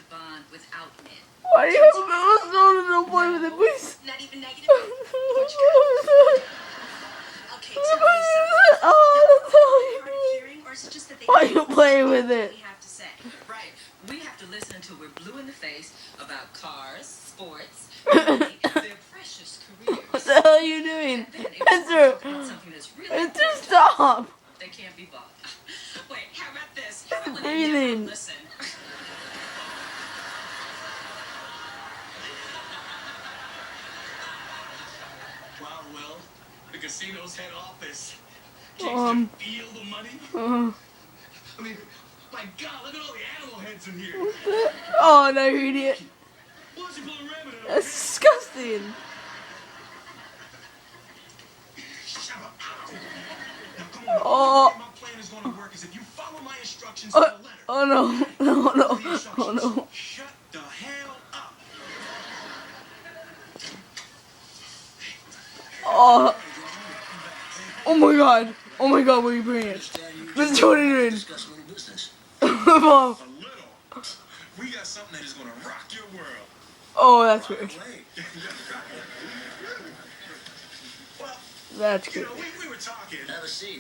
bond without men. Why do you have no boy with it, please? Not even negative. What you got? Okay, tell me something. Oh, that's how Hard you of do hearing, or is it just that they Why you playing with it? we have to say? Right. We have to listen until we're blue in the face about cars, sports, money, and their precious careers. What the hell are you doing? And then if we want to talk about something that's really It's important, just stop. they can't be bought. Wait, how about this? How about when they Breathing. never listen? Wow, Will, the casino's head office. Um, Can't you feel the money? uh, I mean, my God, look at all the animal heads in here. oh no, you idiot. Why don't you put a rabbit in That's disgusting. Shut up. Now, come on. Oh. The way my plan is going to work is if you follow my instructions Oh, to the letter. oh no, no, no, Follow the oh instructions. no. Shut the hell up. Oh, oh my god. Oh my god, what are you bringing? Mr. Jordan. Discuss a little business. Mom. A little. We got something that is going to rock your world. Oh, that's weird. Right away. Well, That's you good. know, we were talking. Have a seat.